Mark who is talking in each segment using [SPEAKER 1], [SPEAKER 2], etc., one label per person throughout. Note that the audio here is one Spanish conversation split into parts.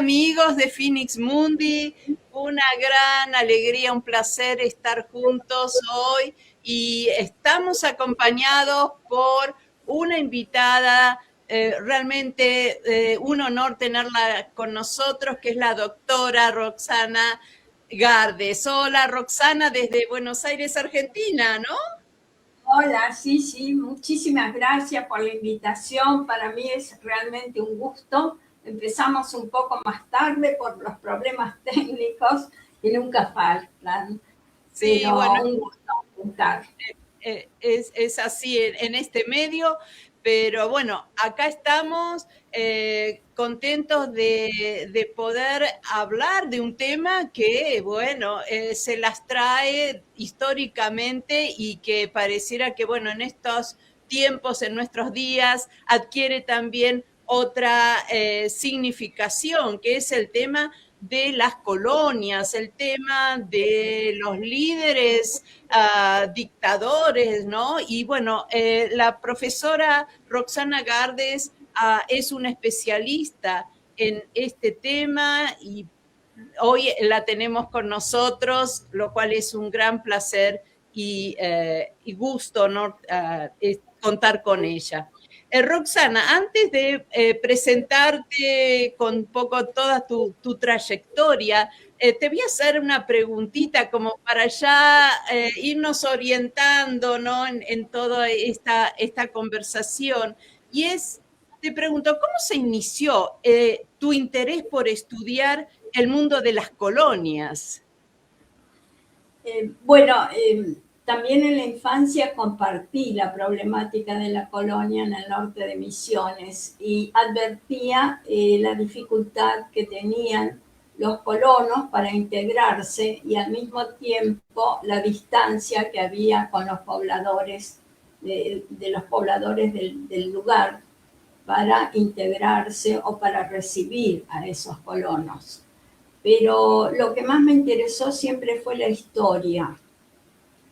[SPEAKER 1] amigos de Phoenix Mundi, una gran alegría, un placer estar juntos hoy y estamos acompañados por una invitada, realmente un honor tenerla con nosotros, que es la doctora Roxana Gardes. Hola Roxana, desde Buenos Aires, Argentina, ¿no?
[SPEAKER 2] Hola, sí, muchísimas gracias por la invitación. Para mí es realmente un gusto. Empezamos un poco más tarde por los problemas técnicos que nunca faltan,
[SPEAKER 1] Sí, bueno,
[SPEAKER 2] pero un gusto estar.
[SPEAKER 1] es así en este medio, pero bueno, acá estamos contentos de poder hablar de un tema que, bueno, se las trae históricamente y que pareciera que, bueno, en estos tiempos, en nuestros días, adquiere también otra significación, que es el tema de las colonias, el tema de los líderes dictadores, ¿no? Y bueno, la profesora Roxana Gardes es una especialista en este tema y hoy la tenemos con nosotros, lo cual es un gran placer y gusto, ¿no? Contar con ella. Roxana, antes de presentarte con un poco toda tu trayectoria, te voy a hacer una preguntita como para ya irnos orientando, ¿no? en toda esta conversación. Y te pregunto, ¿cómo se inició tu interés por estudiar el mundo de las colonias?
[SPEAKER 2] También en la infancia compartí la problemática de la colonia en el norte de Misiones y advertía la dificultad que tenían los colonos para integrarse y al mismo tiempo la distancia que había con los pobladores, de los pobladores del lugar para integrarse o para recibir a esos colonos. Pero lo que más me interesó siempre fue la historia.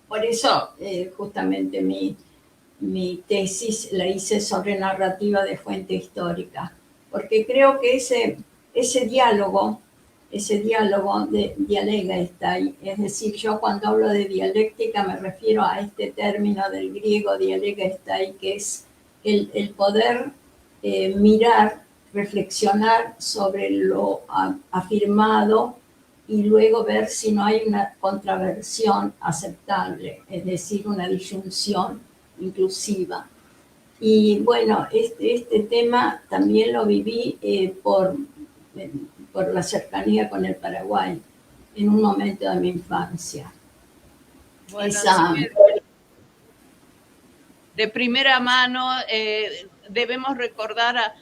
[SPEAKER 2] Por eso, justamente mi tesis la hice sobre narrativa de fuente histórica, porque creo que ese diálogo dialega está ahí. Es decir, yo cuando hablo de dialéctica me refiero a este término del griego dialega está ahí, que es el poder mirar, reflexionar sobre lo afirmado y luego ver si no hay una contraversión aceptable, es decir, una disyunción inclusiva. Y bueno, este tema también lo viví por la cercanía con el Paraguay en un momento de mi infancia.
[SPEAKER 1] Bueno, así que de primera mano debemos recordar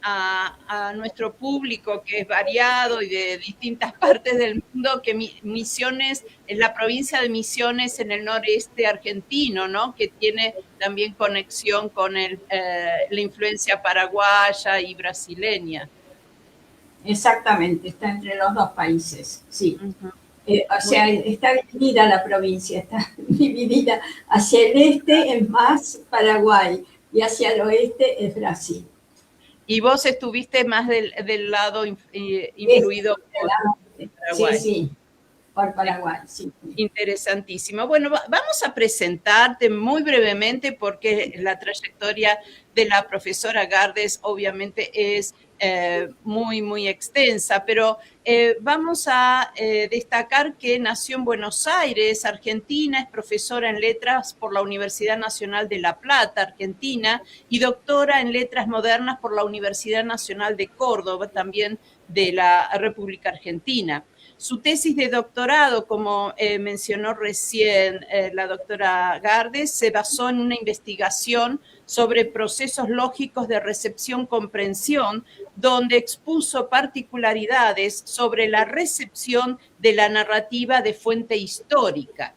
[SPEAKER 1] a nuestro público, que es variado y de distintas partes del mundo, que Misiones, en la provincia de Misiones en el noreste argentino, ¿no? Que tiene también conexión con la influencia paraguaya y brasileña.
[SPEAKER 2] Exactamente, está entre los dos países, sí.
[SPEAKER 1] Uh-huh.
[SPEAKER 2] O sea, está dividida la provincia, está dividida hacia el este es más Paraguay y hacia el oeste es Brasil.
[SPEAKER 1] Y vos estuviste más del lado influido por Paraguay.
[SPEAKER 2] Sí, por Paraguay, sí.
[SPEAKER 1] Interesantísimo. Bueno, vamos a presentarte muy brevemente porque la trayectoria de la profesora Gardes obviamente es muy extensa, pero vamos a destacar que nació en Buenos Aires, Argentina, es profesora en letras por la Universidad Nacional de La Plata, Argentina, y doctora en letras modernas por la Universidad Nacional de Córdoba, también de la República Argentina. Su tesis de doctorado, como mencionó recién la doctora Gardes, se basó en una investigación sobre procesos lógicos de recepción-comprensión, donde expuso particularidades sobre la recepción de la narrativa de fuente histórica.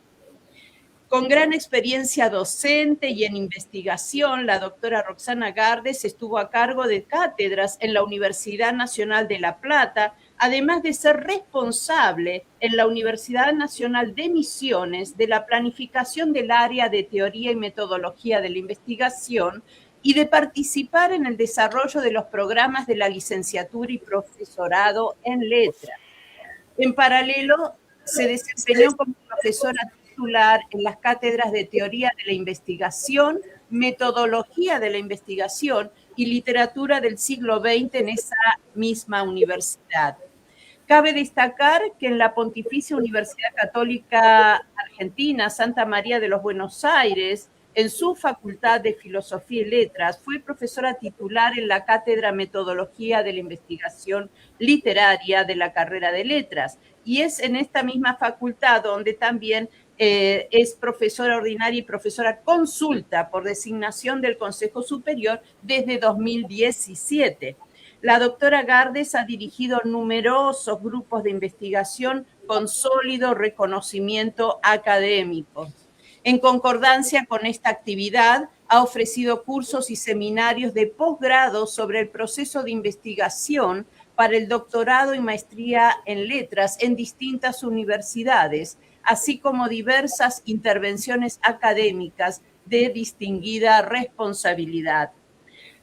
[SPEAKER 1] Con gran experiencia docente y en investigación, la doctora Roxana Gardes estuvo a cargo de cátedras en la Universidad Nacional de La Plata, además de ser responsable en la Universidad Nacional de Misiones de la planificación del área de teoría y metodología de la investigación y de participar en el desarrollo de los programas de la licenciatura y profesorado en letras. En paralelo, se desempeñó como profesora titular en las cátedras de Teoría de la Investigación, Metodología de la Investigación y Literatura del siglo XX en esa misma universidad. Cabe destacar que en la Pontificia Universidad Católica Argentina, Santa María de los Buenos Aires, en su Facultad de Filosofía y Letras, fue profesora titular en la Cátedra Metodología de la Investigación Literaria de la carrera de Letras. Y es en esta misma facultad donde también es profesora ordinaria y profesora consulta por designación del Consejo Superior desde 2017. La doctora Gardes ha dirigido numerosos grupos de investigación con sólido reconocimiento académico. En concordancia con esta actividad, ha ofrecido cursos y seminarios de posgrado sobre el proceso de investigación para el doctorado y maestría en letras en distintas universidades, así como diversas intervenciones académicas de distinguida responsabilidad.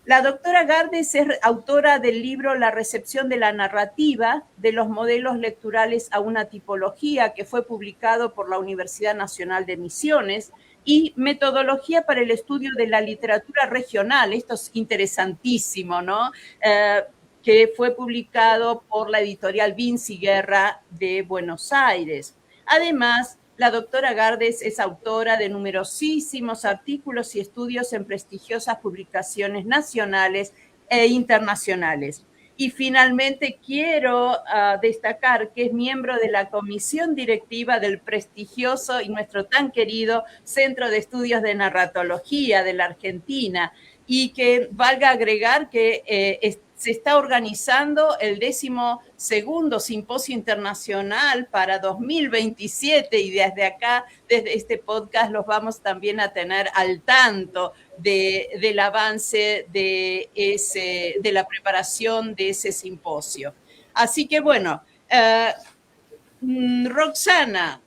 [SPEAKER 1] La doctora Gardes es autora del libro La recepción de la narrativa, de los modelos lecturales a una tipología, que fue publicado por la Universidad Nacional de Misiones, y Metodología para el estudio de la literatura regional. Esto es interesantísimo, ¿no? Que fue publicado por la editorial Vinci Guerra de Buenos Aires. Además, la doctora Gardes es autora de numerosísimos artículos y estudios en prestigiosas publicaciones nacionales e internacionales. Y finalmente quiero destacar que es miembro de la comisión directiva del prestigioso y nuestro tan querido Centro de Estudios de Narratología de la Argentina, y que valga agregar que se está organizando el 12º Simposio Internacional para 2027, y desde acá, desde este podcast, los vamos también a tener al tanto del avance de la preparación de ese simposio. Así que bueno, Roxana,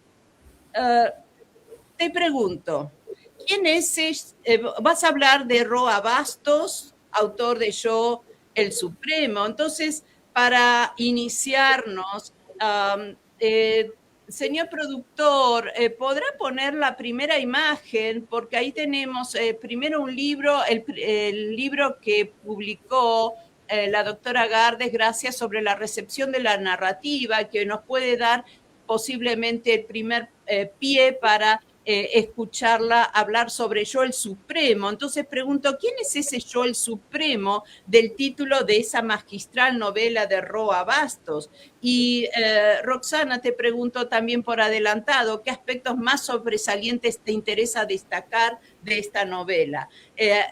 [SPEAKER 1] te pregunto, ¿quién es? Vas a hablar de Roa Bastos, autor de Yo, el Supremo. Entonces, para iniciarnos, señor productor, ¿podrá poner la primera imagen? Porque ahí tenemos primero un libro, el libro que publicó la doctora Gardes, Gracias, sobre la recepción de la narrativa, que nos puede dar posiblemente el primer pie para escucharla hablar sobre Yo el Supremo. Entonces pregunto, ¿quién es ese Yo el Supremo del título de esa magistral novela de Roa Bastos? Y Roxana, te pregunto también por adelantado, ¿qué aspectos más sobresalientes te interesa destacar de esta novela?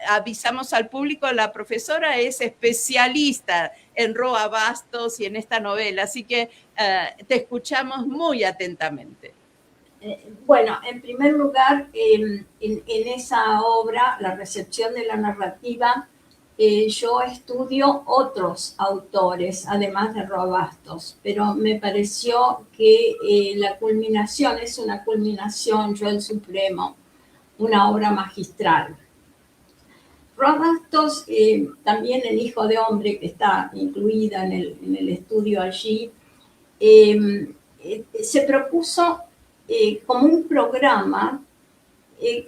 [SPEAKER 1] Avisamos al público, la profesora es especialista en Roa Bastos y en esta novela, así que te escuchamos muy atentamente.
[SPEAKER 2] Bueno, en primer lugar, en esa obra, La recepción de la narrativa, yo estudio otros autores, además de Roa Bastos, pero me pareció que la culminación es una culminación, Yo el Supremo, una obra magistral. Roa Bastos, también El Hijo de Hombre, que está incluida en el estudio allí, se propuso como un programa,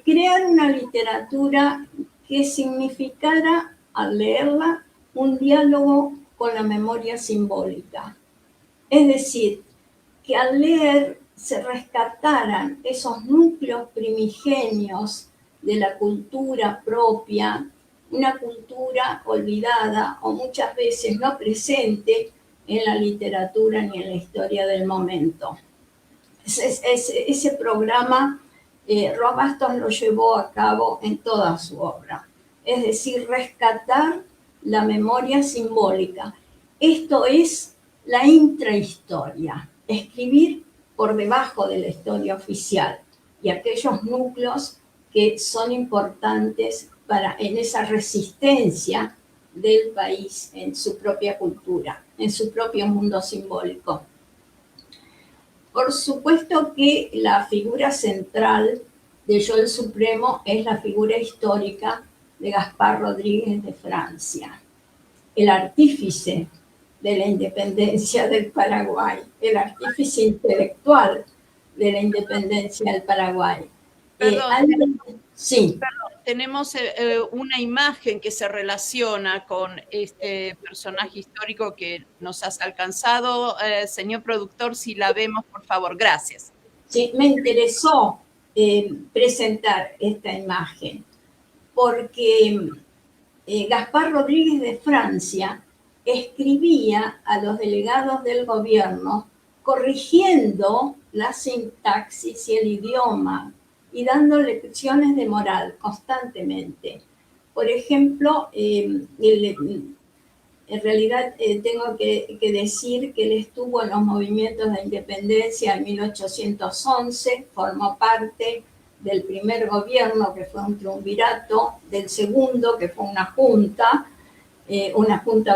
[SPEAKER 2] crear una literatura que significara, al leerla, un diálogo con la memoria simbólica. Es decir, que al leer se rescataran esos núcleos primigenios de la cultura propia, una cultura olvidada o muchas veces no presente en la literatura ni en la historia del momento. Ese programa Roa Bastos lo llevó a cabo en toda su obra, es decir, rescatar la memoria simbólica. Esto es la intrahistoria, escribir por debajo de la historia oficial y aquellos núcleos que son importantes en esa resistencia del país en su propia cultura, en su propio mundo simbólico. Por supuesto que la figura central de Yo el Supremo es la figura histórica de Gaspar Rodríguez de Francia, el artífice de la independencia del Paraguay, el artífice intelectual de la independencia del Paraguay.
[SPEAKER 1] Perdón,
[SPEAKER 2] sí.
[SPEAKER 1] Tenemos una imagen que se relaciona con este personaje histórico que nos has alcanzado. Señor productor, si la vemos, por favor. Gracias.
[SPEAKER 2] Sí, me interesó presentar esta imagen porque Gaspar Rodríguez de Francia escribía a los delegados del gobierno corrigiendo la sintaxis y el idioma y dando lecciones de moral constantemente. Por ejemplo, en realidad tengo que decir que él estuvo en los movimientos de independencia en 1811, formó parte del primer gobierno, que fue un triunvirato, del segundo, que fue una junta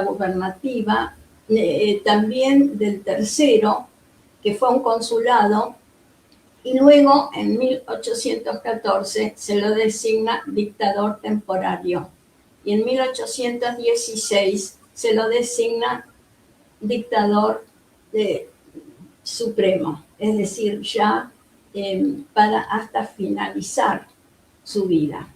[SPEAKER 2] gubernativa, también del tercero, que fue un consulado, y luego en 1814 se lo designa dictador temporario, y en 1816 se lo designa dictador supremo, es decir, ya para hasta finalizar su vida.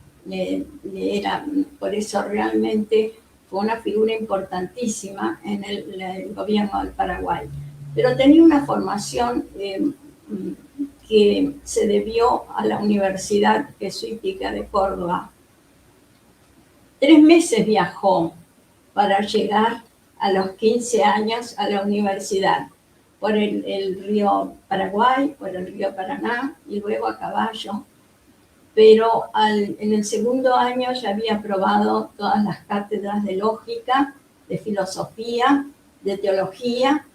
[SPEAKER 2] Por eso realmente fue una figura importantísima en el gobierno del Paraguay. Pero tenía una formación que se debió a la Universidad Jesuítica de Córdoba. 3 meses viajó para llegar a los 15 años a la universidad, por el río Paraguay, por el río Paraná y luego a caballo. Pero en el segundo año ya había aprobado todas las cátedras de lógica, de filosofía, de teología,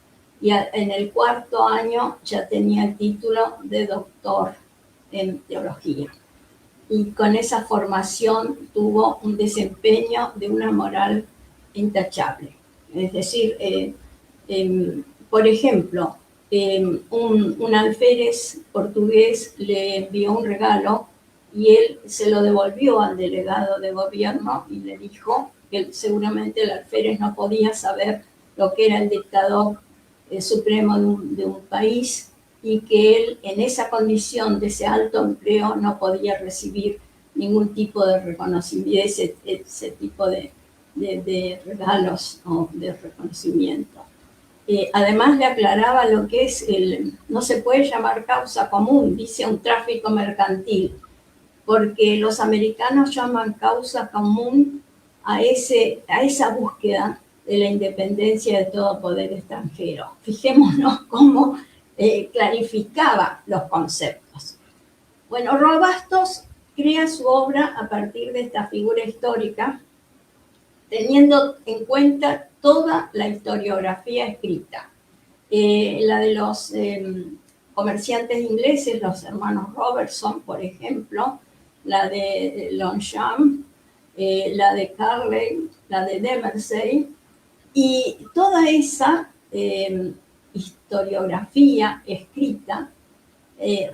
[SPEAKER 2] y en el cuarto año ya tenía el título de doctor en teología. Y con esa formación tuvo un desempeño de una moral intachable. Es decir, por ejemplo, un alférez portugués le envió un regalo y él se lo devolvió al delegado de gobierno y le dijo que seguramente el alférez no podía saber lo que era el dictador supremo de un país, y que él en esa condición de ese alto empleo no podía recibir ningún tipo de reconocimiento, ese tipo de regalos o de reconocimiento. Además le aclaraba lo que es no se puede llamar causa común, dice un tráfico mercantil, porque los americanos llaman causa común a esa búsqueda de la independencia de todo poder extranjero. Fijémonos cómo clarificaba los conceptos. Bueno, Roa-Bastos crea su obra a partir de esta figura histórica, teniendo en cuenta toda la historiografía escrita, la de los comerciantes ingleses, los hermanos Robertson, por ejemplo, la de Longchamp, la de Carlyle, la de Demersay, y toda esa historiografía escrita,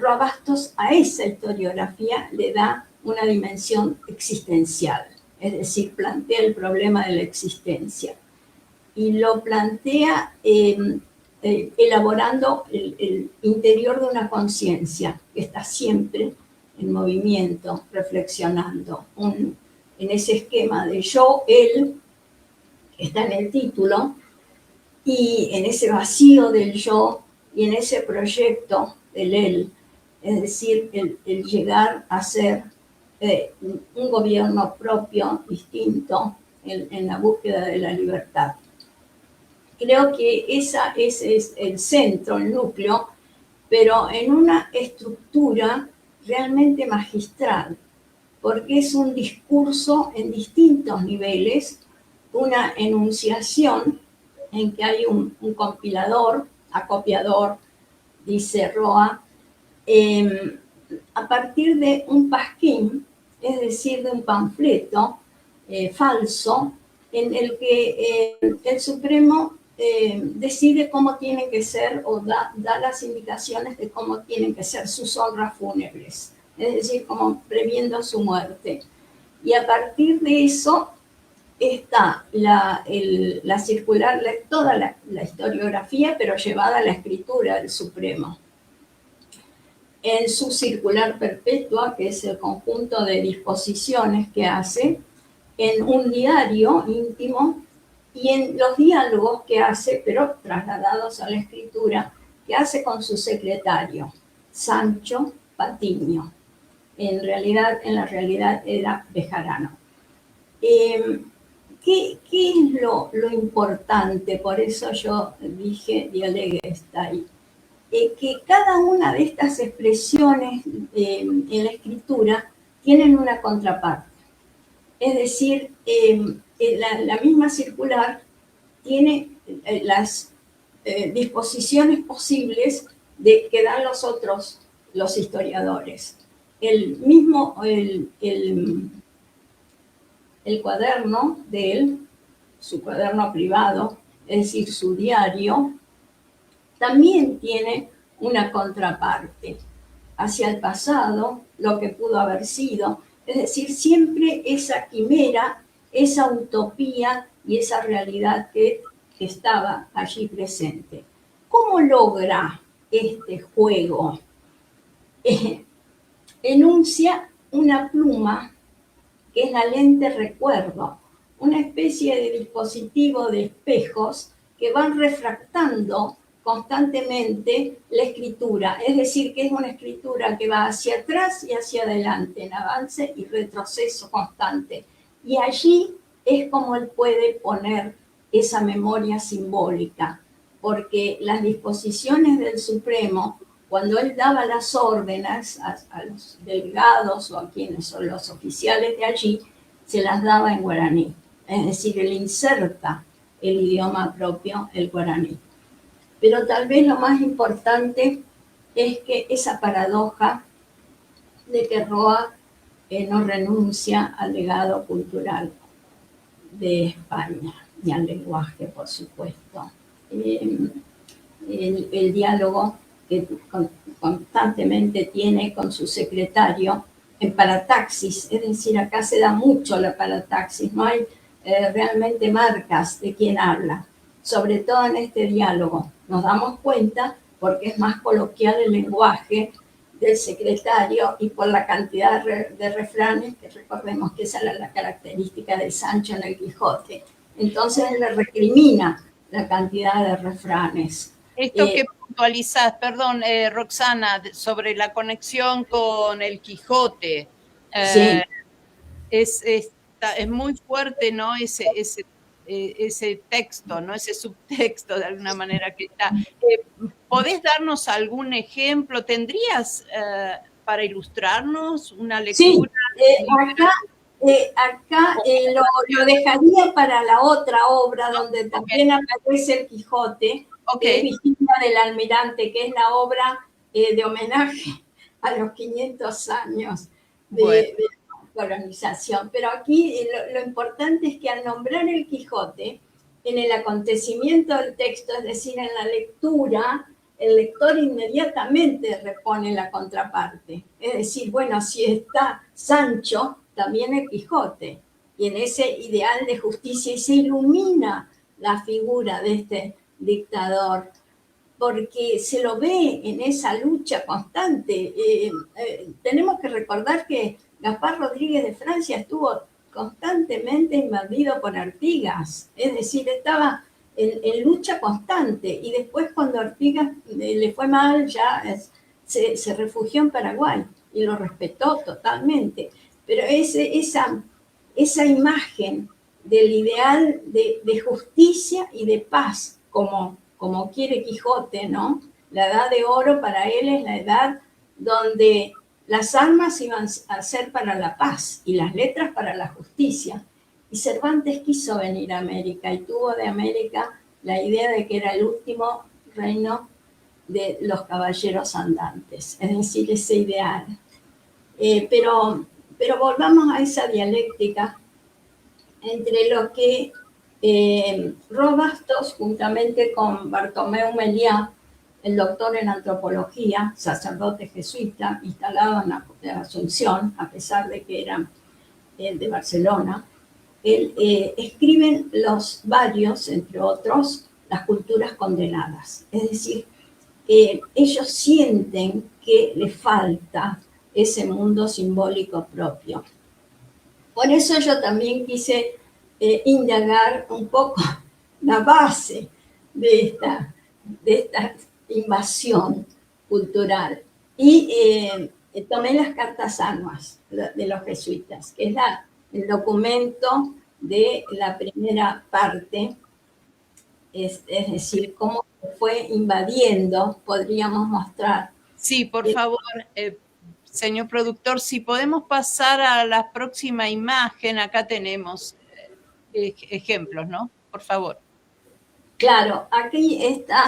[SPEAKER 2] Roa-Bastos a esa historiografía le da una dimensión existencial, es decir, plantea el problema de la existencia. Y lo plantea elaborando el interior de una conciencia que está siempre en movimiento, reflexionando, en ese esquema de yo, él, que está en el título, y en ese vacío del yo y en ese proyecto del él, es decir, el llegar a ser un gobierno propio, distinto, en la búsqueda de la libertad. Creo que ese es el centro, el núcleo, pero en una estructura realmente magistral, porque es un discurso en distintos niveles, una enunciación en que hay un compilador, acopiador, dice Roa, a partir de un pasquín, es decir, de un panfleto falso, en el que el Supremo decide cómo tienen que ser o da las indicaciones de cómo tienen que ser sus honras fúnebres, es decir, como previendo su muerte. Y a partir de eso está la circular, toda la historiografía, pero llevada a la escritura del Supremo. En su circular perpetua, que es el conjunto de disposiciones que hace, en un diario íntimo y en los diálogos que hace, pero trasladados a la escritura, que hace con su secretario, Sancho Patiño. En la realidad era Bejarano. ¿Qué es lo importante? Por eso yo dije, Dialegue está ahí. Que cada una de estas expresiones en la escritura tienen una contraparte. Es decir, la misma circular tiene las disposiciones posibles que dan los historiadores. El cuaderno de él, su cuaderno privado, es decir, su diario, también tiene una contraparte hacia el pasado, lo que pudo haber sido, es decir, siempre esa quimera, esa utopía y esa realidad que estaba allí presente. ¿Cómo logra este juego? Enuncia una pluma que es la lente recuerdo, una especie de dispositivo de espejos que van refractando constantemente la escritura, es decir, que es una escritura que va hacia atrás y hacia adelante, en avance y retroceso constante. Y allí es como él puede poner esa memoria simbólica, porque las disposiciones del Supremo, cuando él daba las órdenes a los delegados o a quienes son los oficiales de allí, se las daba en guaraní. Es decir, él inserta el idioma propio, el guaraní. Pero tal vez lo más importante es que esa paradoja de que Roa no renuncia al legado cultural de España y al lenguaje, por supuesto. El diálogo que constantemente tiene con su secretario en parataxis, es decir, acá se da mucho la parataxis, no hay realmente marcas de quién habla, sobre todo en este diálogo. Nos damos cuenta porque es más coloquial el lenguaje del secretario y por la cantidad de refranes, que recordemos que esa era la característica de Sancho en el Quijote. Entonces le recrimina la cantidad de refranes.
[SPEAKER 1] Esto que puntualizás, perdón, Roxana, sobre la conexión con el Quijote,
[SPEAKER 2] Sí.
[SPEAKER 1] es muy fuerte, ¿no? Ese texto, ¿no? Ese subtexto de alguna manera que está. ¿Podés darnos algún ejemplo? ¿Tendrías para ilustrarnos una lectura?
[SPEAKER 2] Sí, acá lo dejaría para la otra obra donde también aparece el Quijote, que es Virginia del Almirante, que es la obra de homenaje a los 500 años de colonización. Pero aquí lo importante es que al nombrar el Quijote, en el acontecimiento del texto, es decir, en la lectura, el lector inmediatamente repone la contraparte. Es decir, bueno, si está Sancho, también el Quijote. Y en ese ideal de justicia, y se ilumina la figura de este dictador, porque se lo ve en esa lucha constante. Tenemos que recordar que Gaspar Rodríguez de Francia estuvo constantemente invadido por Artigas, es decir, estaba en lucha constante, y después cuando Artigas le fue mal, ya se refugió en Paraguay y lo respetó totalmente. Pero esa imagen del ideal de justicia y de paz, como quiere Quijote, ¿no? La edad de oro para él es la edad donde las armas iban a ser para la paz y las letras para la justicia. Y Cervantes quiso venir a América y tuvo de América la idea de que era el último reino de los caballeros andantes, es decir, ese ideal. Pero volvamos a esa dialéctica entre lo que Robastos, juntamente con Bartomeu Meliá, el doctor en antropología, sacerdote jesuita, instalado en Asunción, a pesar de que era de Barcelona, escriben los varios, entre otros, las culturas condenadas. Es decir, ellos sienten que les falta ese mundo simbólico propio. Por eso yo también quise indagar un poco la base de esta invasión cultural. Y tomé las cartas anuas de los jesuitas, que es el documento de la primera parte, es decir, cómo fue invadiendo, podríamos mostrar.
[SPEAKER 1] Sí, por favor, señor productor, si podemos pasar a la próxima imagen, acá tenemos ejemplos, ¿no? Por favor.
[SPEAKER 2] Claro, aquí está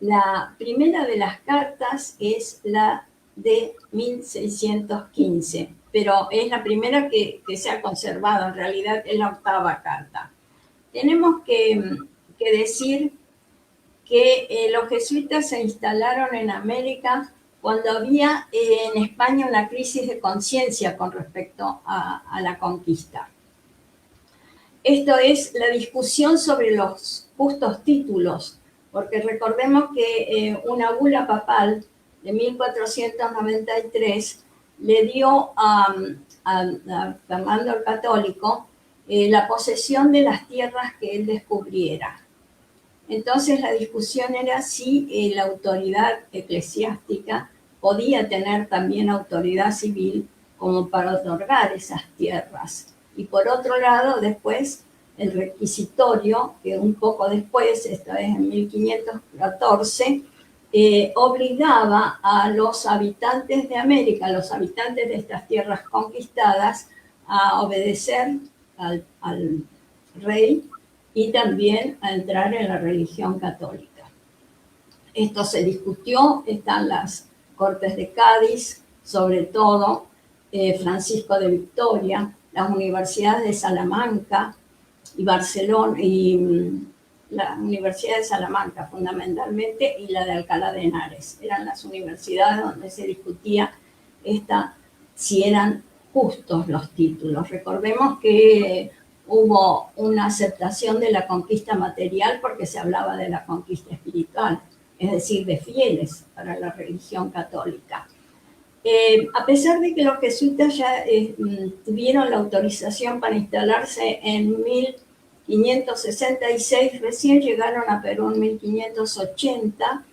[SPEAKER 2] la primera de las cartas, es la de 1615, pero es la primera que se ha conservado, en realidad es la octava carta. Tenemos que decir que los jesuitas se instalaron en América cuando había en España una crisis de conciencia con respecto a la conquista. Esto es la discusión sobre los justos títulos, porque recordemos que una bula papal de 1493 le dio a Fernando el Católico la posesión de las tierras que él descubriera. Entonces la discusión era si la autoridad eclesiástica podía tener también autoridad civil como para otorgar esas tierras. Y por otro lado, después el requisitorio, que un poco después, esta vez en 1514, obligaba a los habitantes de América, a los habitantes de estas tierras conquistadas, a obedecer al rey y también a entrar en la religión católica. Esto se discutió, están las Cortes de Cádiz, sobre todo Francisco de Victoria, las universidades de Salamanca y Barcelona, y la Universidad de Salamanca fundamentalmente, y la de Alcalá de Henares. Eran las universidades donde se discutía si eran justos los títulos. Recordemos que hubo una aceptación de la conquista material porque se hablaba de la conquista espiritual, es decir, de fieles para la religión católica. A pesar de que los jesuitas ya tuvieron la autorización para instalarse en 1566, recién llegaron a Perú en 1580,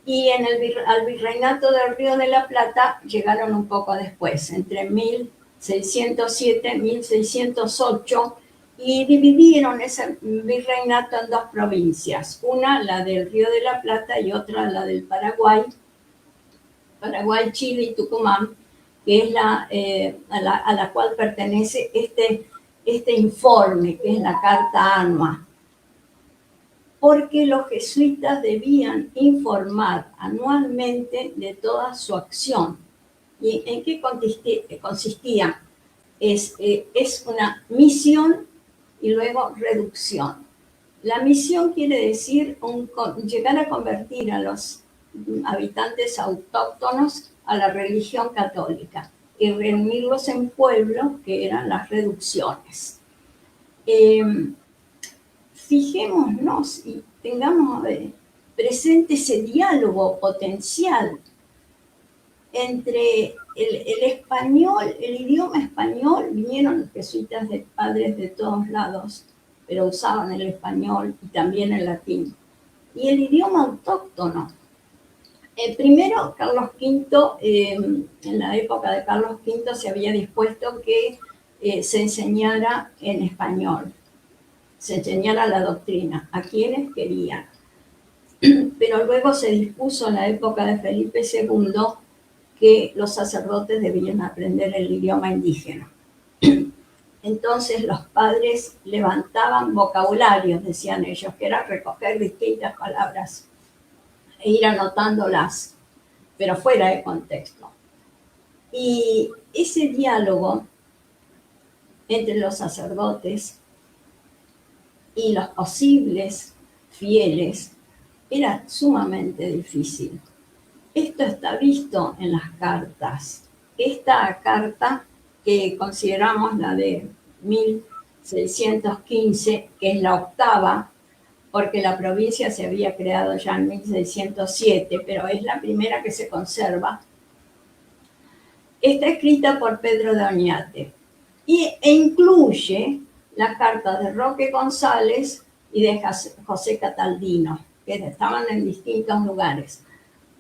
[SPEAKER 2] y al virreinato del Río de la Plata llegaron un poco después, entre 1607 y 1608, y dividieron ese virreinato en dos provincias, una la del Río de la Plata y otra la del Paraguay, Chile y Tucumán, que es a la cual pertenece este informe, que es la Carta Annua, porque los jesuitas debían informar anualmente de toda su acción. ¿Y en qué consistía? Es una misión y luego reducción. La misión quiere decir llegar a convertir a los habitantes autóctonos a la religión católica y reunirlos en pueblos, que eran las reducciones. Fijémonos y tengamos presente ese diálogo potencial entre el español, el idioma español. Vinieron jesuitas de padres de todos lados, pero usaban el español y también el latín. Y el idioma autóctono. Primero, Carlos V, en la época de Carlos V, se había dispuesto que se enseñara en español, se enseñara la doctrina a quienes querían. Pero luego se dispuso en la época de Felipe II que los sacerdotes debían aprender el idioma indígena. Entonces los padres levantaban vocabularios, decían ellos, que era recoger distintas palabras e ir anotándolas, pero fuera de contexto. Y ese diálogo entre los sacerdotes y los posibles fieles era sumamente difícil. Esto está visto en las cartas. Esta carta que consideramos la de 1615, que es la octava, porque la provincia se había creado ya en 1607, pero es la primera que se conserva. Está escrita por Pedro de Oñate e incluye las cartas de Roque González y de José Cataldino, que estaban en distintos lugares,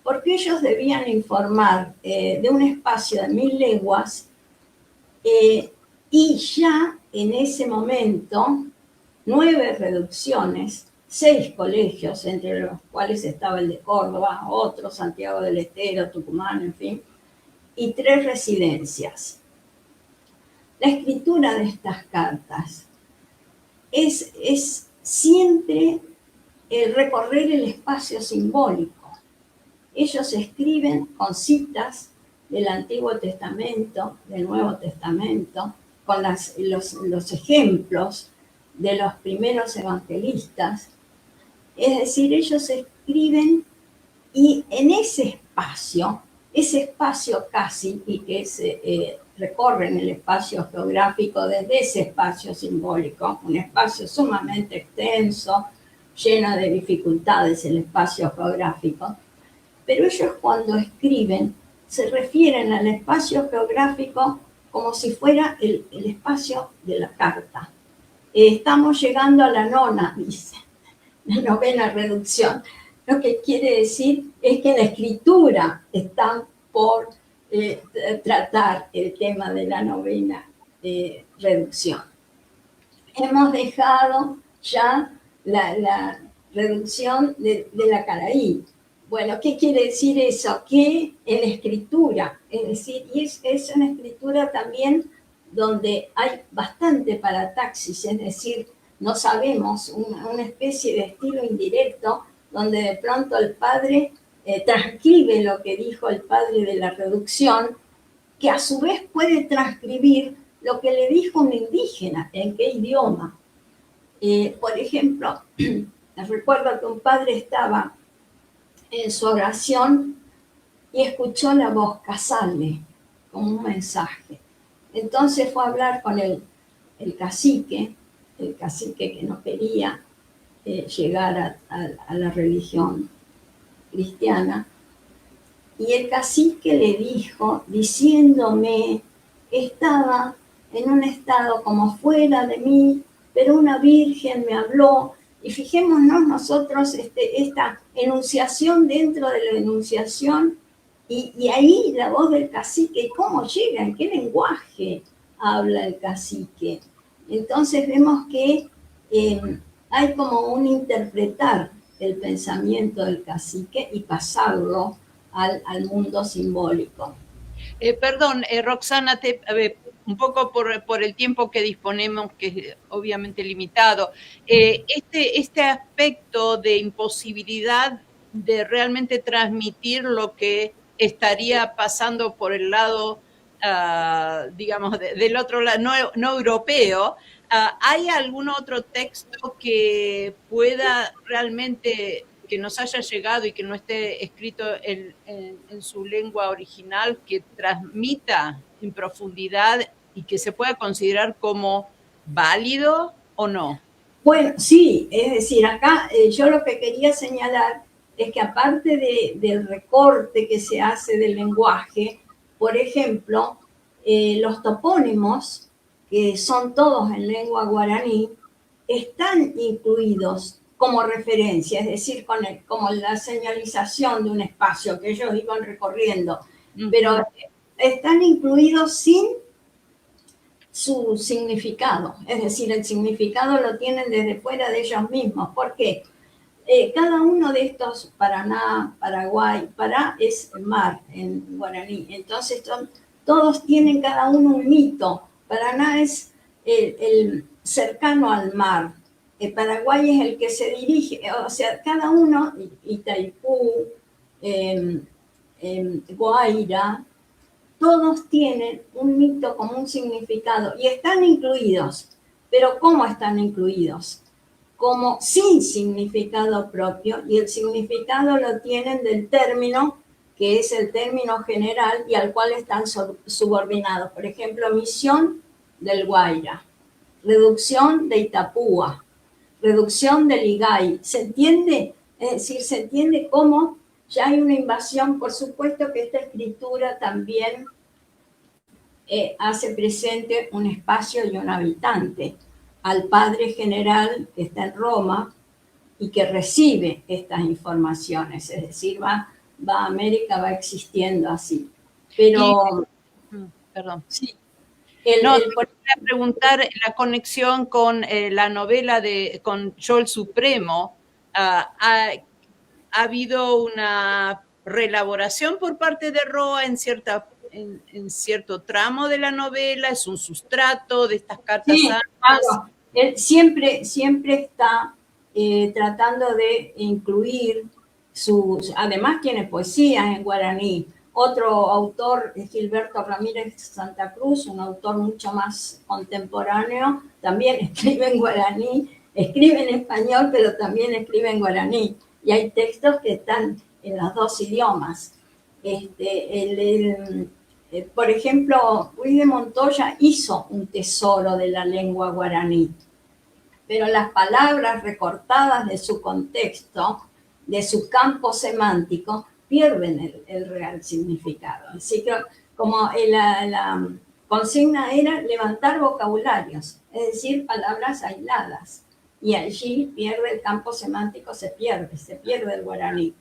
[SPEAKER 2] porque ellos debían informar de un espacio de 1000 leguas, y ya en ese momento 9 reducciones, 6 colegios, entre los cuales estaba el de Córdoba, otro, Santiago del Estero, Tucumán, en fin, y 3 residencias. La escritura de estas cartas es siempre el recorrer el espacio simbólico. Ellos escriben con citas del Antiguo Testamento, del Nuevo Testamento, con los ejemplos de los primeros evangelistas. Es decir, ellos escriben y en ese espacio casi, y que recorren el espacio geográfico desde ese espacio simbólico, un espacio sumamente extenso, lleno de dificultades, el espacio geográfico, pero ellos cuando escriben se refieren al espacio geográfico como si fuera el espacio de la carta. Estamos llegando a la nona, dice, la novena reducción. Lo que quiere decir es que la escritura está por tratar el tema de la novena reducción. Hemos dejado ya la reducción de la Caraí. Bueno, ¿qué quiere decir eso? Que en la escritura, es decir, y es una escritura también donde hay bastante parataxis, es decir, no sabemos, una especie de estilo indirecto, donde de pronto el padre transcribe lo que dijo el padre de la reducción, que a su vez puede transcribir lo que le dijo un indígena, en qué idioma. Por ejemplo, recuerdo que un padre estaba en su oración y escuchó la voz Casale como un mensaje. Entonces fue a hablar con el cacique que no quería llegar a la religión cristiana, y el cacique le dijo, diciéndome, estaba en un estado como fuera de mí, pero una virgen me habló. Y fijémonos nosotros esta enunciación dentro de la enunciación, y ahí la voz del cacique, ¿cómo llega? ¿En qué lenguaje habla el cacique? Entonces vemos que hay como un interpretar el pensamiento del cacique y pasarlo al mundo simbólico.
[SPEAKER 1] Perdón, Roxana, un poco por el tiempo que disponemos, que es obviamente limitado, este aspecto de imposibilidad de realmente transmitir lo que estaría pasando por el lado, digamos, del otro lado, no europeo, ¿hay algún otro texto que pueda realmente, que nos haya llegado y que no esté escrito en su lengua original, que transmita en profundidad y que se pueda considerar como válido o no?
[SPEAKER 2] Bueno, sí, es decir, acá yo lo que quería señalar es que aparte del recorte que se hace del lenguaje, por ejemplo, los topónimos, que son todos en lengua guaraní, están incluidos como referencia, es decir, como la señalización de un espacio que ellos iban recorriendo, pero están incluidos sin su significado, es decir, el significado lo tienen desde fuera de ellos mismos. ¿Por qué? Cada uno de estos, Paraná, Paraguay, Pará es mar en guaraní, entonces todos tienen cada uno un mito. Paraná es el cercano al mar, el Paraguay es el que se dirige, o sea, cada uno, Itaipú, Guaira, todos tienen un mito como un significado y están incluidos. Pero ¿cómo están incluidos? Como sin significado propio, y el significado lo tienen del término que es el término general y al cual están subordinados. Por ejemplo, misión del Guaira, reducción de Itapúa, reducción del Igay. ¿Se entiende? Es decir, se entiende cómo ya hay una invasión. Por supuesto que esta escritura también hace presente un espacio y un habitante, al padre general que está en Roma y que recibe estas informaciones, es decir, va a América, va existiendo así. Pero,
[SPEAKER 1] perdón.
[SPEAKER 2] Sí.
[SPEAKER 1] Quería preguntar la conexión con la novela con Yo el Supremo. ¿Ha habido una reelaboración por parte de Roa en cierto tramo de la novela? ¿Es un sustrato de estas cartas?
[SPEAKER 2] Sí, claro. Él siempre está tratando de incluir además tiene poesía en guaraní. Otro autor es Gilberto Ramírez Santa Cruz, un autor mucho más contemporáneo, también escribe en guaraní, escribe en español, pero también escribe en guaraní. Y hay textos que están en los dos idiomas. Por ejemplo, Ruiz de Montoya hizo un tesoro de la lengua guaraní, pero las palabras recortadas de su contexto, de su campo semántico, pierden el real significado. Así que como la consigna era levantar vocabularios, es decir, palabras aisladas, y allí pierde el campo semántico, se pierde el guaraní.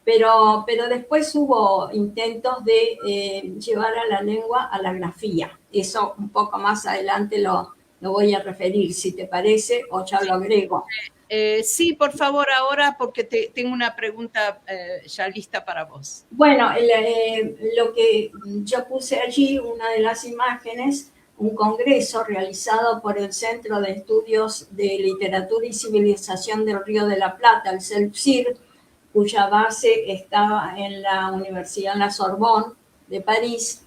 [SPEAKER 2] Pero después hubo intentos de llevar a la lengua a la grafía. Eso un poco más adelante lo voy a referir, si te parece, o ya lo agrego.
[SPEAKER 1] Sí, por favor, ahora, porque tengo una pregunta ya lista para vos.
[SPEAKER 2] Bueno, lo que yo puse allí, una de las imágenes, un congreso realizado por el Centro de Estudios de Literatura y Civilización del Río de la Plata, el CELPSIR, cuya base estaba en la Universidad, en la Sorbonne de París.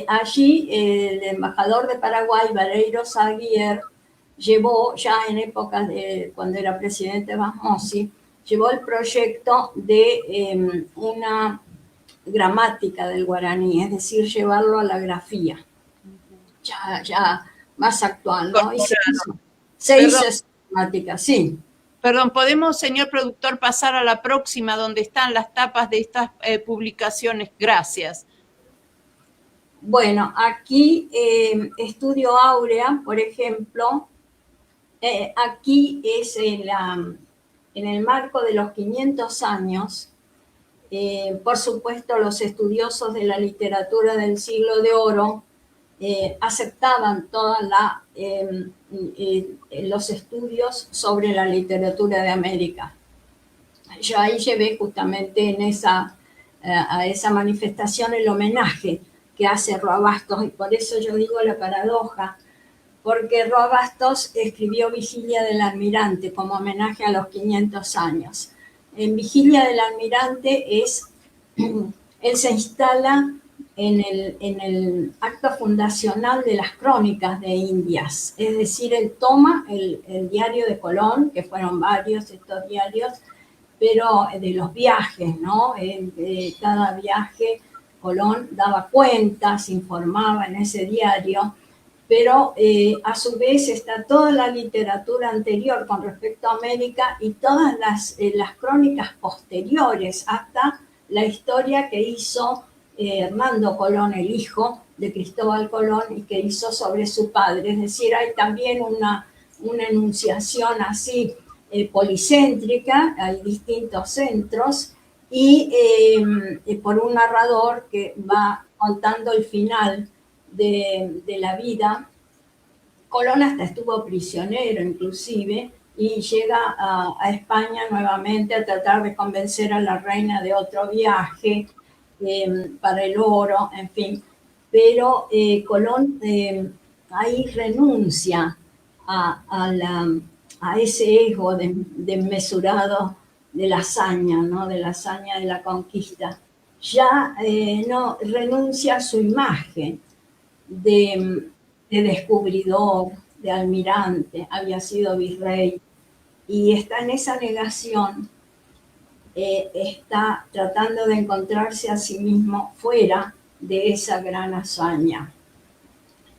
[SPEAKER 2] Allí el embajador de Paraguay, Valeiros Aguirre, llevó ya en épocas de cuando era presidente Basmosi, llevó el proyecto de una gramática del guaraní, es decir, llevarlo a la grafía, ya más actual, ¿no? Y se hizo esa gramática, sí.
[SPEAKER 1] Perdón, ¿podemos, señor productor, pasar a la próxima, donde están las tapas de estas publicaciones? Gracias.
[SPEAKER 2] Bueno, aquí Estudio Áurea, por ejemplo, aquí es en el marco de los 500 años, por supuesto los estudiosos de la literatura del siglo de oro aceptaban todos los estudios sobre la literatura de América. Yo ahí llevé justamente a esa manifestación el homenaje que hace Roa Bastos, y por eso yo digo la paradoja, porque Roa Bastos escribió Vigilia del Almirante como homenaje a los 500 años. En Vigilia del Almirante él se instala en el acto fundacional de las Crónicas de Indias, es decir, él toma el diario de Colón, que fueron varios estos diarios, pero de los viajes, ¿no? De cada viaje Colón daba cuentas, informaba en ese diario, pero a su vez está toda la literatura anterior con respecto a América y todas las crónicas posteriores hasta la historia que hizo Hernando Colón, el hijo de Cristóbal Colón, y que hizo sobre su padre. Es decir, hay también una enunciación así policéntrica, hay distintos centros, y por un narrador que va contando el final de la vida. Colón hasta estuvo prisionero inclusive y llega a España nuevamente a tratar de convencer a la reina de otro viaje para el oro, en fin. Pero Colón ahí renuncia a ese ego desmesurado de la hazaña, ¿no? De la hazaña de la conquista. Ya no renuncia a su imagen de descubridor, de almirante, había sido virrey, y está en esa negación está tratando de encontrarse a sí mismo fuera de esa gran hazaña.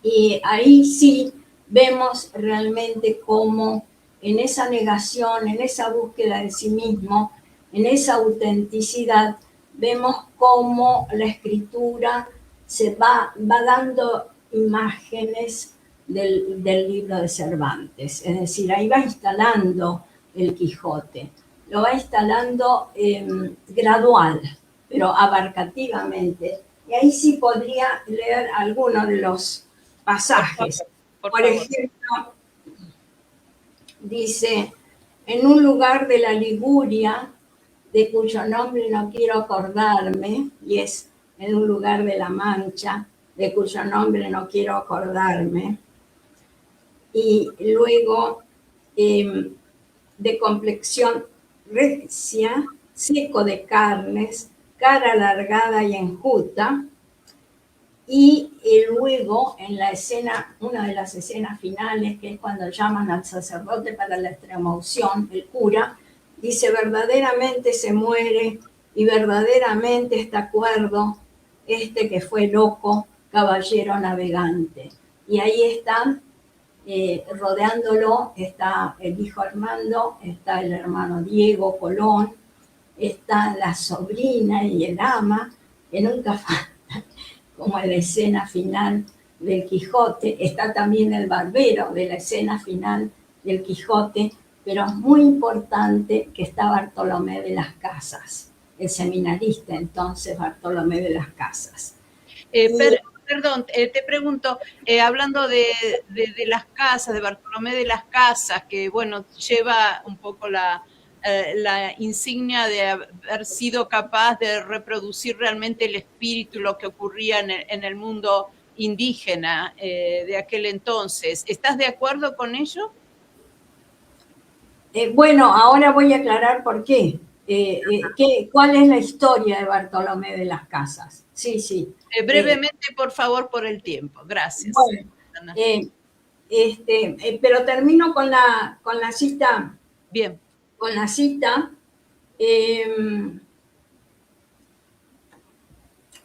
[SPEAKER 2] Y ahí sí vemos realmente cómo en esa negación, en esa búsqueda de sí mismo, en esa autenticidad, vemos cómo la escritura se va dando imágenes del libro de Cervantes. Es decir, ahí va instalando el Quijote. Lo va instalando gradual, pero abarcativamente. Y ahí sí podría leer algunos de los pasajes. Por ejemplo, dice, en un lugar de la Liguria, de cuyo nombre no quiero acordarme, y es en un lugar de la Mancha, de cuyo nombre no quiero acordarme, y luego de complexión recia, seco de carnes, cara alargada y enjuta, y luego en la escena, una de las escenas finales, que es cuando llaman al sacerdote para la extremaunción, el cura, dice, verdaderamente se muere y verdaderamente está cuerdo este que fue loco, caballero navegante. Y ahí están, rodeándolo, está el hijo Armando, está el hermano Diego Colón, está la sobrina y el ama, que nunca falta, como en la escena final del Quijote. Está también el barbero de la escena final del Quijote, pero es muy importante que está Bartolomé de las Casas, el seminarista entonces Bartolomé de las Casas.
[SPEAKER 1] Perdón, te pregunto, hablando de las casas, de Bartolomé de las Casas, que bueno, lleva un poco la insignia de haber sido capaz de reproducir realmente el espíritu, lo que ocurría en el mundo indígena de aquel entonces. ¿Estás de acuerdo con ello?
[SPEAKER 2] Bueno, ahora voy a aclarar por qué. ¿Cuál es la historia de Bartolomé de las Casas? Sí, sí.
[SPEAKER 1] Brevemente, por favor, por el tiempo. Gracias.
[SPEAKER 2] Bueno, pero termino con la cita.
[SPEAKER 1] Bien.
[SPEAKER 2] Con la cita.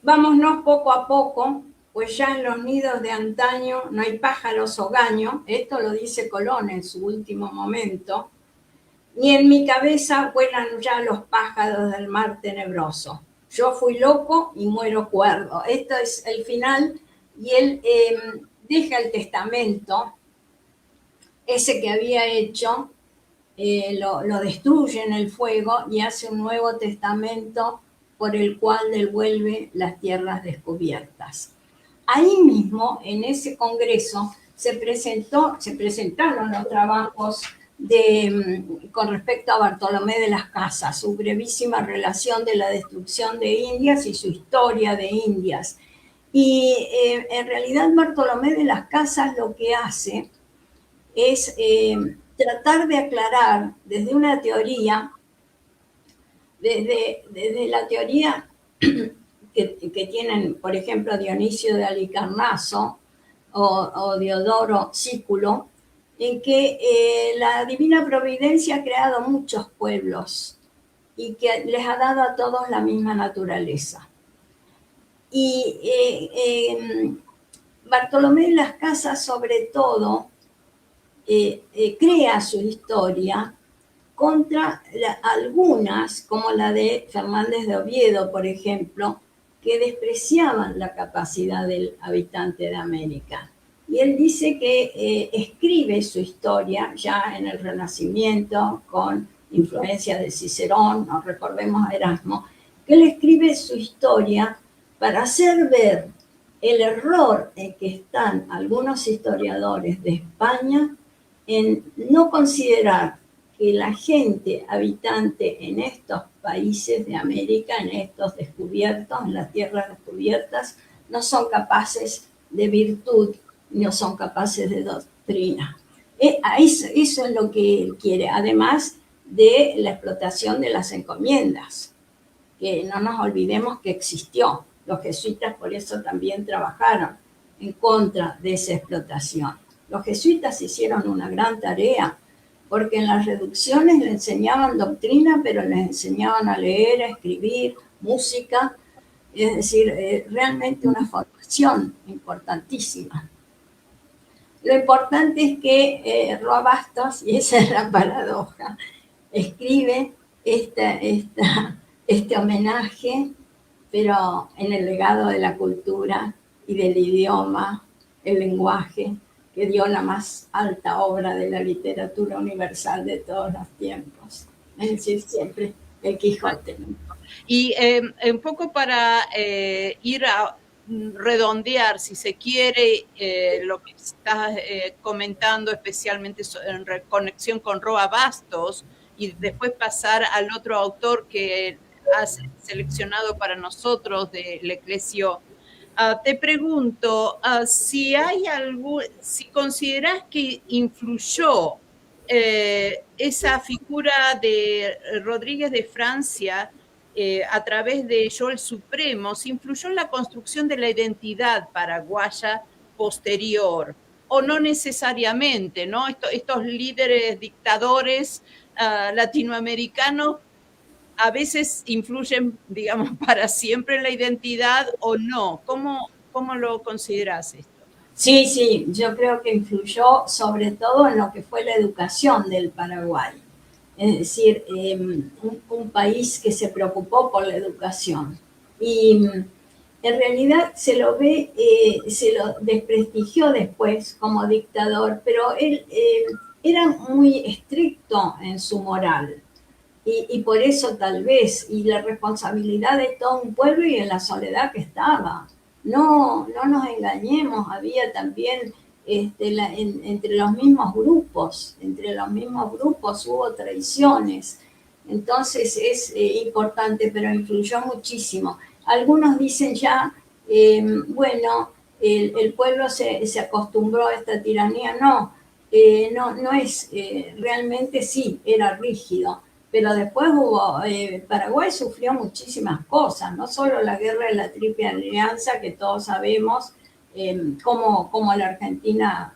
[SPEAKER 2] Vámonos poco a poco, pues ya en los nidos de antaño no hay pájaros hogaño. Esto lo dice Colón en su último momento. Ni en mi cabeza vuelan ya los pájaros del mar tenebroso. Yo fui loco y muero cuerdo. Esto es el final, y él deja el testamento, ese que había hecho, lo destruye en el fuego y hace un nuevo testamento por el cual devuelve las tierras descubiertas. Ahí mismo, en ese congreso, se presentaron los trabajos con respecto a Bartolomé de las Casas, su brevísima relación de la destrucción de Indias y su historia de Indias. Y en realidad Bartolomé de las Casas lo que hace es tratar de aclarar desde una teoría, desde la teoría que tienen, por ejemplo, Dionisio de Halicarnaso o Diodoro Sículo, en que la divina providencia ha creado muchos pueblos y que les ha dado a todos la misma naturaleza. Y Bartolomé de las Casas, sobre todo, crea su historia contra algunas, como la de Fernández de Oviedo, por ejemplo, que despreciaban la capacidad del habitante de América. Y él dice que escribe su historia ya en el Renacimiento, con influencia de Cicerón, no recordemos a Erasmo, que él escribe su historia para hacer ver el error en que están algunos historiadores de España en no considerar que la gente habitante en estos países de América, en estos descubiertos, en las tierras descubiertas, no son capaces de virtud, no son capaces de doctrina. Eso es lo que él quiere, además de la explotación de las encomiendas, que no nos olvidemos que existió. Los jesuitas por eso también trabajaron en contra de esa explotación. Los jesuitas hicieron una gran tarea porque en las reducciones le enseñaban doctrina, pero les enseñaban a leer, a escribir, música, es decir, realmente una formación importantísima. Lo importante es que Roa Bastos, y esa es la paradoja, escribe este homenaje, pero en el legado de la cultura y del idioma, el lenguaje, que dio la más alta obra de la literatura universal de todos los tiempos. Es decir, siempre el Quijote.
[SPEAKER 1] Y un poco para ir a redondear, si se quiere, lo que estás comentando, especialmente en conexión con Roa Bastos, y después pasar al otro autor que has seleccionado para nosotros, de Leclésio. Te pregunto, si hay si consideras que influyó esa figura de Rodríguez de Francia a través de Yo el Supremo, si influyó en la construcción de la identidad paraguaya posterior, o no necesariamente, ¿no? Estos líderes dictadores latinoamericanos a veces influyen, digamos, para siempre en la identidad o no. ¿Cómo lo consideras esto?
[SPEAKER 2] Sí, sí, yo creo que influyó sobre todo en lo que fue la educación del Paraguay. Es decir, un país que se preocupó por la educación. Y en realidad se lo ve, se lo desprestigió después como dictador, pero él era muy estricto en su moral. Y por eso tal vez, y la responsabilidad de todo un pueblo y en la soledad que estaba. No nos engañemos, había también entre los mismos grupos hubo traiciones. Entonces es importante, pero influyó muchísimo. Algunos dicen ya, bueno, el pueblo se acostumbró a esta tiranía. No es, realmente sí, era rígido, pero después Paraguay sufrió muchísimas cosas, no solo la guerra de la Triple Alianza, que todos sabemos cómo la Argentina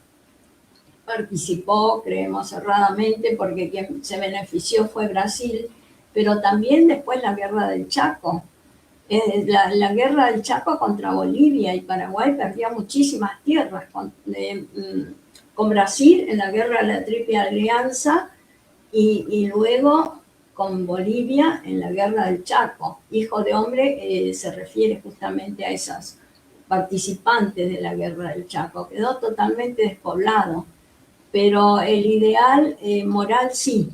[SPEAKER 2] participó, creemos erradamente, porque quien se benefició fue Brasil, pero también después la guerra del Chaco. La guerra del Chaco contra Bolivia, y Paraguay perdió muchísimas tierras con Brasil en la guerra de la Triple Alianza y luego con Bolivia en la guerra del Chaco. Hijo de hombre se refiere justamente a esas participantes de la guerra del Chaco. Quedó totalmente despoblado, pero el ideal moral sí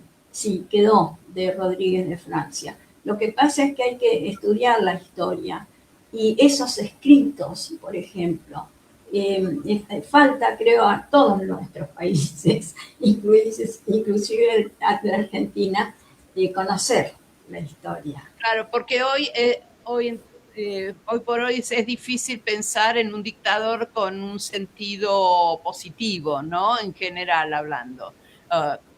[SPEAKER 2] quedó de Rodríguez de Francia. Lo que pasa es que hay que estudiar la historia y esos escritos, por ejemplo, falta, creo, a todos nuestros países, inclusive a la Argentina, de conocer la historia.
[SPEAKER 1] Claro, porque hoy por hoy es difícil pensar en un dictador con un sentido positivo, ¿no? En general hablando.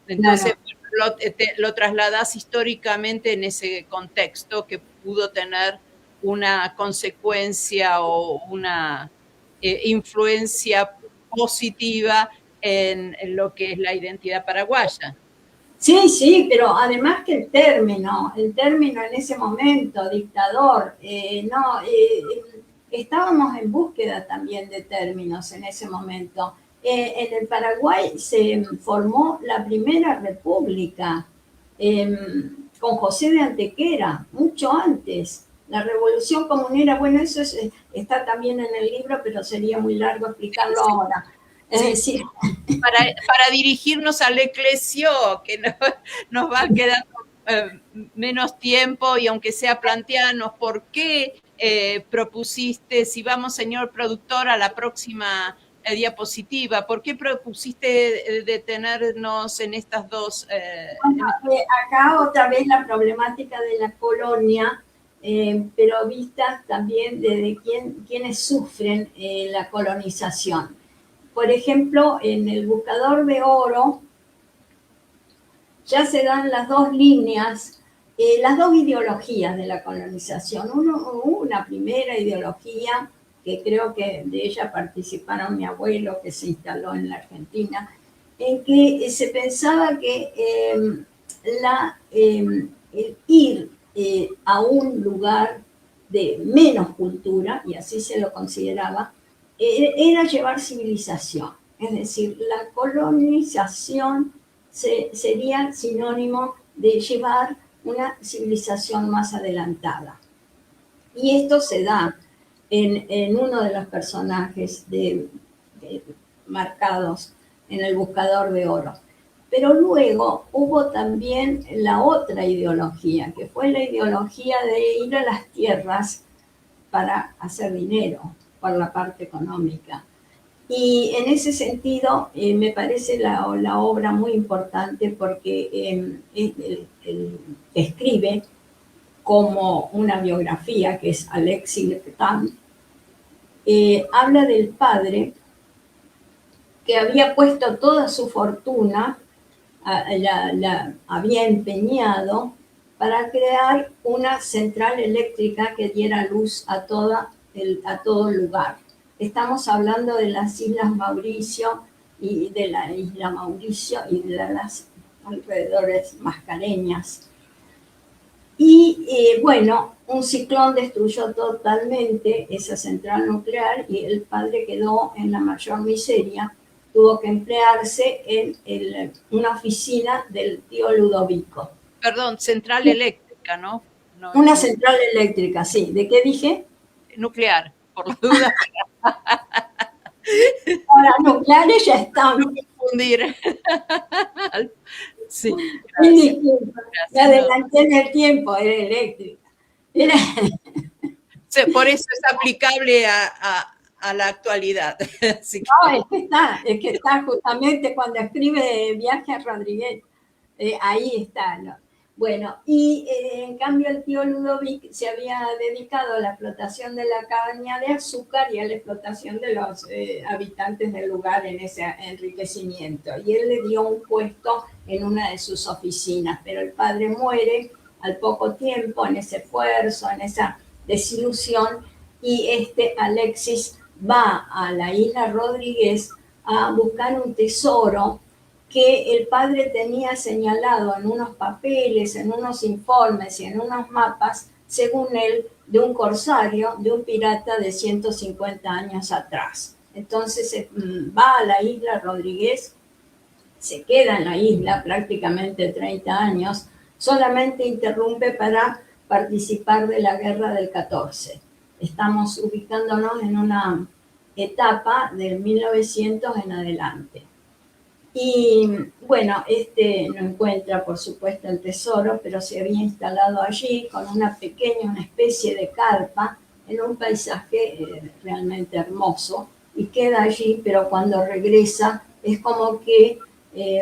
[SPEAKER 1] Entonces, claro, lo trasladas históricamente en ese contexto que pudo tener una consecuencia o una influencia positiva en lo que es la identidad paraguaya.
[SPEAKER 2] Sí, pero además que el término en ese momento, dictador, estábamos en búsqueda también de términos en ese momento. En el Paraguay se formó la primera república con José de Antequera, mucho antes. La revolución comunera, bueno, eso está también en el libro, pero sería muy largo explicarlo ahora. Es decir,
[SPEAKER 1] para dirigirnos al Leclésio, que nos va quedando menos tiempo, y aunque sea plantearnos por qué propusiste, si vamos, señor productor, a la próxima diapositiva, ¿por qué propusiste detenernos en estas dos?
[SPEAKER 2] Acá otra vez la problemática de la colonia, pero vista también desde quienes sufren la colonización. Por ejemplo, en el Buscador de Oro ya se dan las dos líneas, las dos ideologías de la colonización. Una primera ideología, que creo que de ella participaron mi abuelo, que se instaló en la Argentina, en que se pensaba que el ir a un lugar de menos cultura, y así se lo consideraba, era llevar civilización. Es decir, la colonización sería sinónimo de llevar una civilización más adelantada. Y esto se da en uno de los personajes marcados en El Buscador de Oro. Pero luego hubo también la otra ideología, que fue la ideología de ir a las tierras para hacer dinero, por la parte económica. Y en ese sentido me parece la obra muy importante porque él escribe como una biografía, que es Alexis Le Petan, habla del padre que había puesto toda su fortuna, la había empeñado para crear una central eléctrica que diera luz a todo el lugar. Estamos hablando de las Islas Mauricio y de la isla Mauricio y de las alrededores mascareñas. Y bueno, un ciclón destruyó totalmente esa central nuclear y el padre quedó en la mayor miseria. Tuvo que emplearse en una oficina del tío Ludovico.
[SPEAKER 1] Perdón, central eléctrica, ¿no?
[SPEAKER 2] Una central eléctrica, sí. ¿De qué dije?
[SPEAKER 1] Nuclear, por la duda.
[SPEAKER 2] Ahora, nucleares ya están.
[SPEAKER 1] No confundir. Sí,
[SPEAKER 2] gracias. Me adelanté en el tiempo, era eléctrica.
[SPEAKER 1] Por eso es aplicable a la actualidad.
[SPEAKER 2] Así que... No, es que está justamente cuando escribe Viaje a Rodríguez, ahí está, ¿no? Bueno, y en cambio el tío Ludovic se había dedicado a la explotación de la caña de azúcar y a la explotación de los habitantes del lugar en ese enriquecimiento. Y él le dio un puesto en una de sus oficinas, pero el padre muere al poco tiempo en ese esfuerzo, en esa desilusión, y Alexis va a la isla Rodríguez a buscar un tesoro que el padre tenía señalado en unos papeles, en unos informes y en unos mapas, según él, de un corsario, de un pirata de 150 años atrás. Entonces va a la isla Rodríguez, se queda en la isla prácticamente 30 años, solamente interrumpe para participar de la guerra del 14. Estamos ubicándonos en una etapa del 1900 en adelante. Y bueno, no encuentra, por supuesto, el tesoro, pero se había instalado allí con una especie de carpa, en un paisaje realmente hermoso, y queda allí, pero cuando regresa es como que,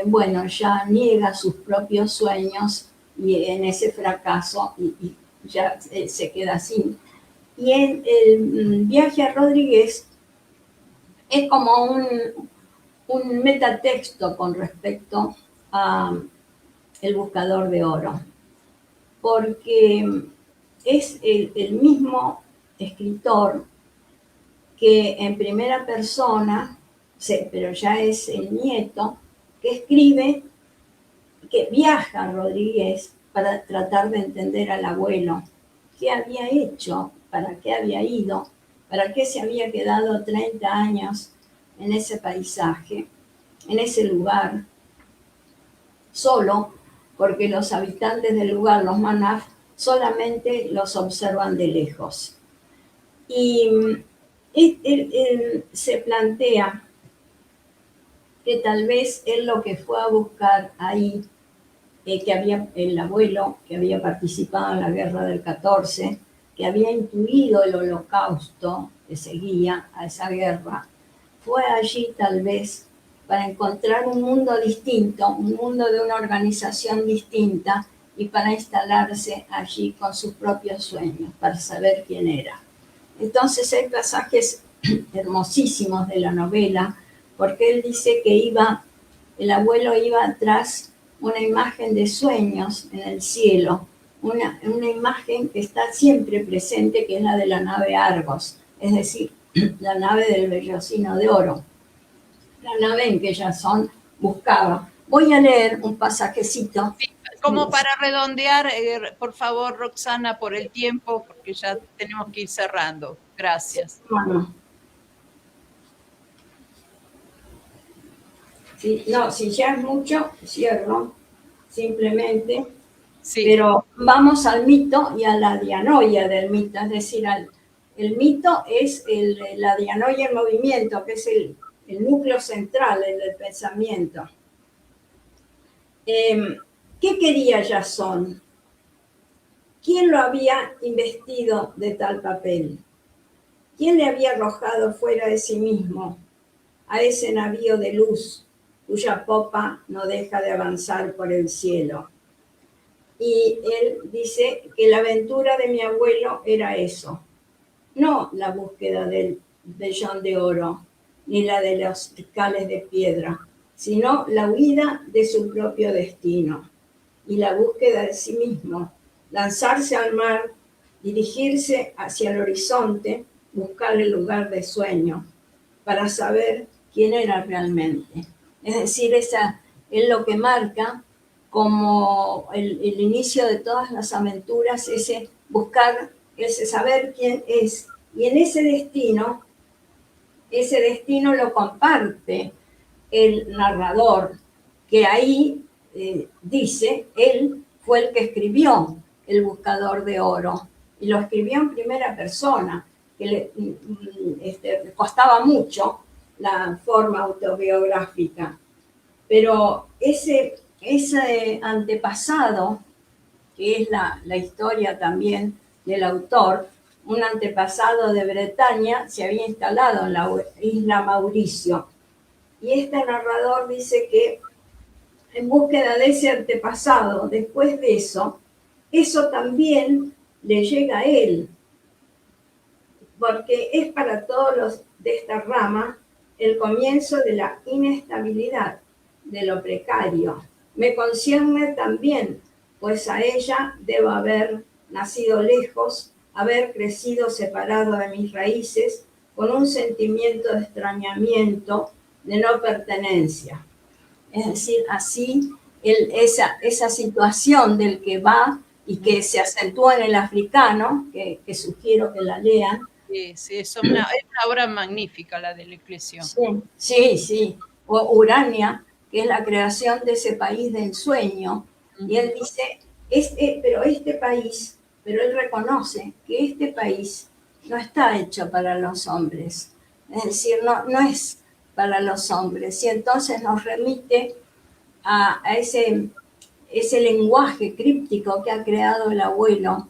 [SPEAKER 2] bueno, ya niega sus propios sueños y en ese fracaso y ya se queda así. Y en el viaje a Rodríguez es como un metatexto con respecto a El Buscador de Oro, porque es el mismo escritor que en primera persona, pero ya es el nieto, que escribe, que viaja a Rodríguez para tratar de entender al abuelo, qué había hecho, para qué había ido, para qué se había quedado 30 años en ese paisaje, en ese lugar, solo, porque los habitantes del lugar, los manaf, solamente los observan de lejos. Y él se plantea que tal vez él lo que fue a buscar ahí, que había el abuelo que había participado en la guerra del 14, que había intuido el holocausto que seguía a esa guerra, fue allí tal vez para encontrar un mundo distinto, un mundo de una organización distinta y para instalarse allí con sus propios sueños, para saber quién era. Entonces hay pasajes hermosísimos de la novela, porque él dice que el abuelo iba atrás una imagen de sueños en el cielo, una imagen que está siempre presente, que es la de la nave Argos, es decir, la nave del Vellocino de Oro, la nave en que ya son buscaba. Voy a leer un pasajecito.
[SPEAKER 1] Sí, como para redondear, por favor, Roxana, por el tiempo, porque ya tenemos que ir cerrando. Gracias.
[SPEAKER 2] Bueno, sí, no, si ya es mucho, cierro, simplemente.
[SPEAKER 1] Sí.
[SPEAKER 2] Pero vamos al mito y a la dianoia del mito, es decir, el mito es la dianoia en movimiento, que es el núcleo central del pensamiento. ¿Qué quería Jasón? ¿Quién lo había investido de tal papel? ¿Quién le había arrojado fuera de sí mismo a ese navío de luz cuya popa no deja de avanzar por el cielo? Y él dice que la aventura de mi abuelo era eso, no la búsqueda del vellón de oro, ni la de los cristales de piedra, sino la huida de su propio destino y la búsqueda de sí mismo, lanzarse al mar, dirigirse hacia el horizonte, buscar el lugar de sueño, para saber quién era realmente. Es decir, esa es lo que marca como el inicio de todas las aventuras, ese buscar, ese saber quién es. Y en ese destino lo comparte el narrador, que ahí dice, él fue el que escribió El Buscador de Oro, y lo escribió en primera persona, que le costaba mucho la forma autobiográfica. Pero ese antepasado, que es la historia también del autor, un antepasado de Bretaña, se había instalado en la isla Mauricio. Y este narrador dice que en búsqueda de ese antepasado, después de eso también le llega a él, porque es para todos los de esta rama el comienzo de la inestabilidad, de lo precario. Me concierne también, pues a ella debo haber nacido lejos, haber crecido separado de mis raíces, con un sentimiento de extrañamiento, de no pertenencia. Es decir, así esa situación del que va y que se acentúa en el africano, que sugiero que la lean.
[SPEAKER 1] Sí, es una obra magnífica la del Eclesión.
[SPEAKER 2] Sí. O Urania, que es la creación de ese país de ensueño. Y él dice, pero él reconoce que este país no está hecho para los hombres. Es decir, no es para los hombres. Y entonces nos remite a ese lenguaje críptico que ha creado el abuelo.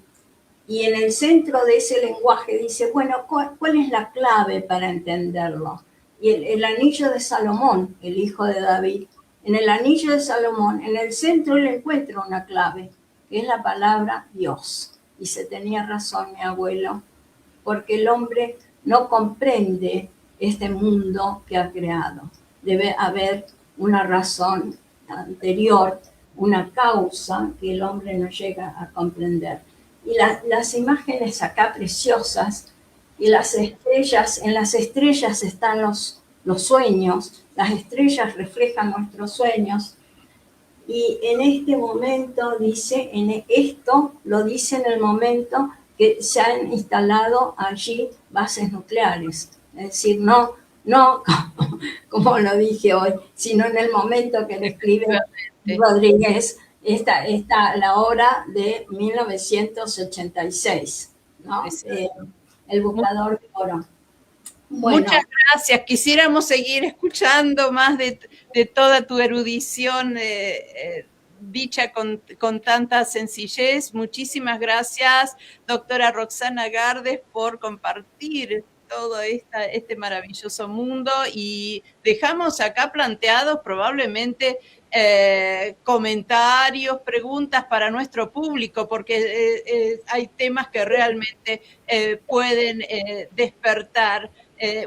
[SPEAKER 2] Y en el centro de ese lenguaje dice, bueno, ¿cuál es la clave para entenderlo? Y el anillo de Salomón, el hijo de David, en el anillo de Salomón, en el centro él encuentra una clave, que es la palabra Dios. Y se tenía razón mi abuelo, porque el hombre no comprende este mundo que ha creado. Debe haber una razón anterior, una causa que el hombre no llega a comprender. Y las imágenes acá preciosas, y las estrellas, en las estrellas están los sueños, las estrellas reflejan nuestros sueños, y en este momento dice, esto lo dice en el momento que se han instalado allí bases nucleares, es decir, no como lo dije hoy, sino en el momento que le escribe Rodríguez, está la obra de 1986, ¿no? El Buscador de Oro.
[SPEAKER 1] Bueno. Muchas gracias. Quisiéramos seguir escuchando más de toda tu erudición dicha con tanta sencillez. Muchísimas gracias, doctora Roxana Gardes, por compartir todo este maravilloso mundo, y dejamos acá planteados probablemente comentarios, preguntas para nuestro público, porque hay temas que realmente pueden despertar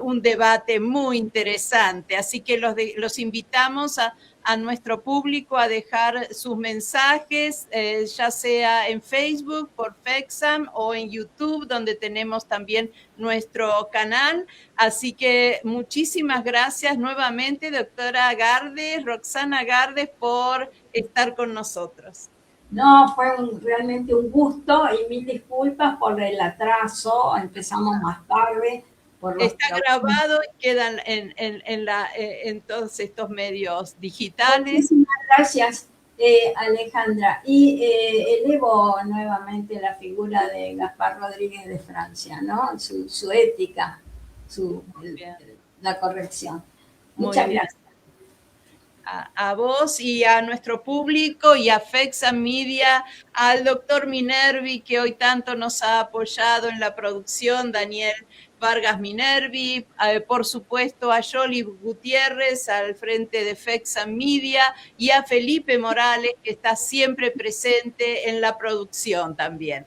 [SPEAKER 1] un debate muy interesante. Así que los invitamos a nuestro público a dejar sus mensajes, ya sea en Facebook por FECSAM o en YouTube, donde tenemos también nuestro canal. Así que muchísimas gracias nuevamente, doctora Gardes, Roxana Gardes, por estar con nosotros.
[SPEAKER 2] No, fue realmente un gusto y mil disculpas por el atraso, empezamos más tarde.
[SPEAKER 1] Está grabado y quedan en todos estos medios digitales.
[SPEAKER 2] Muchísimas gracias, Alejandra. Y elevo nuevamente la figura de Gaspar Rodríguez de Francia, ¿no? Su ética, la corrección. Muchas gracias.
[SPEAKER 1] A vos y a nuestro público y a FECSAM Media, al doctor Minervi, que hoy tanto nos ha apoyado en la producción, Daniel Vargas Minervi, por supuesto a Yoli Gutiérrez al frente de FECSAM Media y a Felipe Morales, que está siempre presente en la producción también.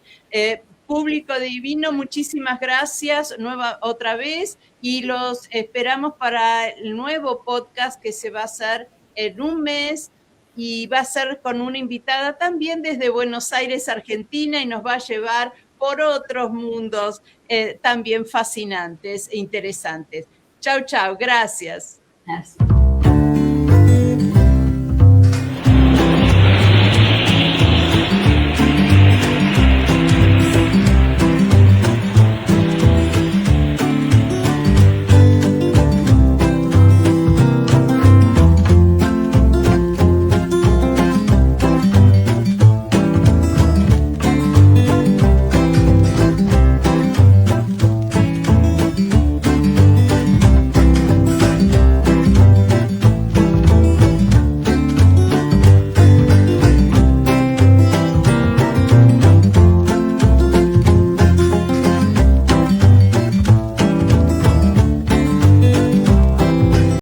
[SPEAKER 1] Público divino, muchísimas gracias otra vez y los esperamos para el nuevo podcast que se va a hacer en un mes y va a ser con una invitada también desde Buenos Aires, Argentina, y nos va a llevar por otros mundos también fascinantes e interesantes. Chau, chau, gracias.
[SPEAKER 2] Gracias.